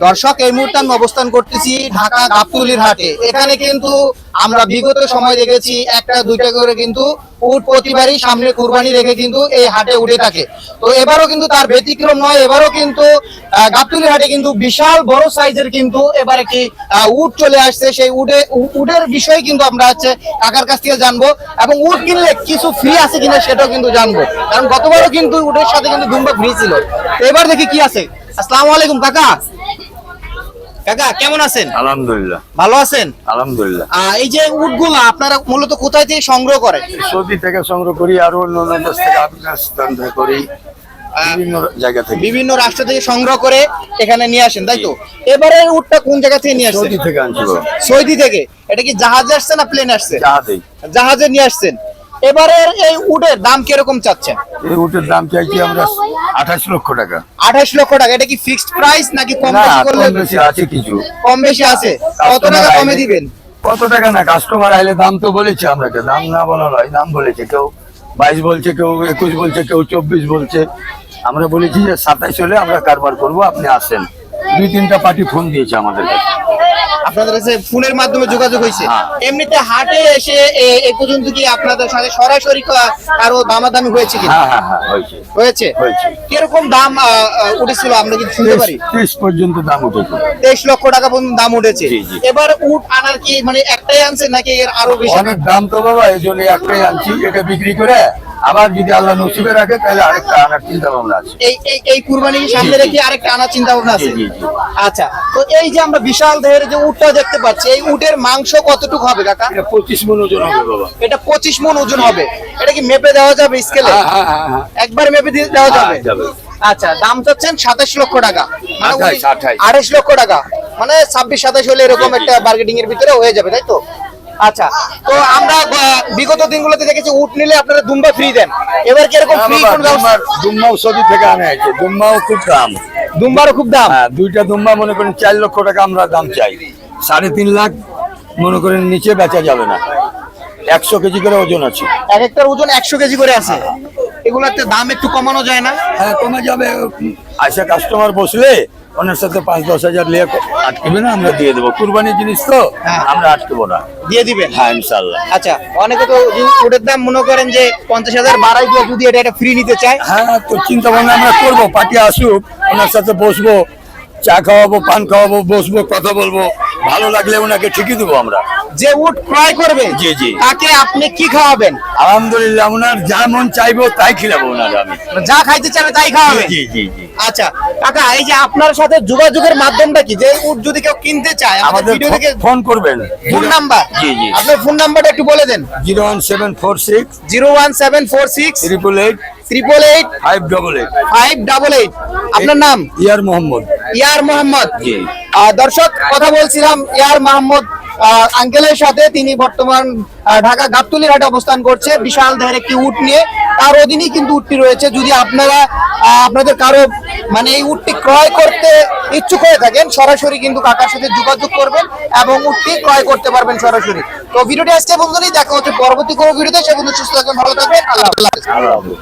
দর্শক, এই মুহূর্তে আমি অবস্থান করতেছি ঢাকা গাবতলীর হাটে। এখানে কিন্তু আমরা বিগত সময় দেখেছি একটা দুইটা করে কিন্তু উট প্রতিবারই সামনে কুরবানি রেখে কিন্তু এই হাটে উঠে থাকে। তো এবারও কিন্তু তার ব্যতিক্রম নয়। এবারও কিন্তু গাবতলীর হাটে কিন্তু বিশাল বড় সাইজের কিন্তু এবার একটি উট চলে আসছে। সেই উটের বিষয়ে কিন্তু আমরা হচ্ছে কাকার কাছ থেকে জানবো, এবং উট কিনলে কিছু ফ্রি আছে কিনা সেটাও কিন্তু জানবো, কারণ গতবারও কিন্তু উটের সাথে কিন্তু দুম্বা ফ্রি ছিল। তো এবার দেখি কি আছে। আসসালামু আলাইকুম কাকা। কাকা কেমন আছেন? আলহামদুলিল্লাহ ভালো আছেন? আলহামদুলিল্লাহ। এই যে উটগুলা আপনারা মূলত কোথায় থেকে সংগ্রহ করেন? সৌদি থেকে সংগ্রহ করি, আর অন্য দেশ থেকে আফগানিস্তান থেকে করি, বিভিন্ন জায়গা থেকে, বিভিন্ন রাষ্ট্র থেকে সংগ্রহ করে এখানে নিয়ে আসেন, তাই তো? এবারে উটটা কোন জায়গা থেকে নিয়ে আসছেন? সৌদি থেকে আনছিল। সৌদি থেকে? এটা কি জাহাজে আসছে না প্লেন আসছে? জাহাজেই। জাহাজে নিয়ে আসছেন। এবারে এই উটের দাম কিরকম চাচ্ছেন? এই উটের দাম চাইছি আমরা 28 লক্ষ টাকা। 28 লক্ষ টাকা। এটা কি ফিক্সড প্রাইস নাকি কম না, বেশি করলে? কম বেশি আছে কিছু। কম বেশি আছে। কত টাকা কমে দিবেন? কত টাকা না, কাস্টমার আইলে দাম তো বলেছে, আপনাকে দাম না বলা নয়, দাম বলেছে। কেউ 22 বলছে, কেউ 21 বলছে, কেউ 24 বলছে। আমরা বলেছি যে 27 হলে আমরা কারবার করবো, আপনি আসেন। 2-3টা পার্টি ফোন দিয়েছে আমাদের কাছে। আপনাদের কাছে ফোনের মাধ্যমে যোগাযোগ হয়েছে? এমনিতে হাটে এসে এই পর্যন্ত কি আপনাদের সাথে সরাসরি আরো দামাদামি হয়েছে কি? হ্যাঁ, হয়েছে। কিরকম দাম উঠেছিল আমরা কি শুনতে পারি? 30 পর্যন্ত দাম উঠেছে। 23 লক্ষ টাকা পর্যন্ত দাম উঠেছে। এবার উট আনার কি মানে একটাই আনছে নাকি এর আরো বেশি? অনেক দাম তো বাবা, এই জন্য একটাই আনছি। এটা বিক্রি করে আবার যদি আল্লাহ নসিবে রাখে তাহলে আরেকটা আনার চিন্তা ভাবনা আছে। এই কুরবানি সামনে রেখে আরেকটা আনার চিন্তা ভাবনা আছে। জি। আচ্ছা, তো এই যে আমরা বিশাল দেহের যে উটটা দেখতে পাচ্ছি, এই উটের মাংস কতটুকু হবে কাকা? এটা 25 মণ ওজন হবে বাবা। এটা 25 মণ ওজন হবে। এটা কি মেপে দেওয়া যাবে স্কেলে? হ্যাঁ। একবার মেপে দেওয়া যাবে? যাবে। আচ্ছা, দাম চাচ্ছেন 27 লক্ষ টাকা, মানে 28 লক্ষ টাকা, মানে 26-27 হলে এরকম একটা বার্গেটিং এর ভিতরে হয়ে যাবে, তাই তো? আচ্ছা, তো আমরা বিগত দিনগুলোতে দেখেছি উট নিলে আপনারা দুম্বা ফ্রি দেন। এবার কি এরকম ফ্রি কোন ব্যবস্থা? দুম্বাও সৌদি থেকে আনা হয়েছে। দুম্বাও খুব দাম। দুম্বারও খুব দাম? হ্যাঁ, 2টা দুম্বা মনে করেন 4 লক্ষ টাকা আমরা দাম চাই। 3.5 লাখ মনে করেন নিচে বেচা যাবে না। 100 কেজি করে ওজন আছে। এক একটার ওজন 100 কেজি করে আছে। এগুলোর দাম একটু কমানো যায় না? হ্যাঁ, কমে যাবে। আইসা কাস্টমার বসলে ওনার সাথে 5-10 হাজার লিয়ে আটকেবে না, আমরা দিয়ে দেবো। কুরবানির জিনিস তো, আমরা আটকেবো না, দিয়ে দিবেন? হ্যাঁ, ইনশাল্লাহ। আচ্ছা, অনেকে তো উটের দাম মনে করেন যে 50,000 বাড়াই দিয়ে যদি এটা ফ্রি নিতে চায়। হ্যাঁ, তো চিন্তা ভাবনা আমরা করবো। পার্টি আসুক, ওনার সাথে বসবো, চা খাওয়াবো, পান খাওয়াবো, বসবো, কথা বলবো। ভালো লাগলে ওনাকে ঠিকই দেবো আমরা। যে উট ক্রয় করবে জি। তাকে আপনি কি খাওয়াবেন? আলহামদুলিল্লাহ, ওনার যা মন চাইবো তাই খিলাবো ওনার আমি। যা খাইতে চাবে তাই খাওয়াবেন? জি। আচ্ছা কাকা, এই যে আপনার সাথে যোগাযোগের মাধ্যমটা কি? যে উট যদি কেউ কিনতে চায় আমাদের ভিডিও দেখে ফোন করবেন। Phone number? জি। আপনার ফোন নাম্বারটা একটু বলে দেন। 01746 01746 888 888 588। 588। আপনার নাম? ইয়ার মোহাম্মদ। ইয়ার মোহাম্মদ। জি। দর্শক, কথা বলছিলাম ইয়ার মোহাম্মদ আঙ্কেলের সাথে। তিনি বর্তমান ঢাকা গাবতলীর হাটে অবস্থান করছে বিশাল দেহের একটি উট নিয়ে। তার অধীনেই কিন্তু উটটি রয়েছে। যদি আপনাদের কারো মানে এই উটটি ক্রয় করতে ইচ্ছুক হয়ে থাকেন, সরাসরি কিন্তু কাকার সাথে যোগাযোগ করবেন এবং উটটি ক্রয় করতে পারবেন সরাসরি। তো ভিডিওটি আজকে বন্ধুরা, দেখা হচ্ছে পরবর্তী কোনো ভিডিওতে। সে বন্ধু সুস্থ থাকবেন, ভালো থাকবেন। আল্লাহ হাফেজ।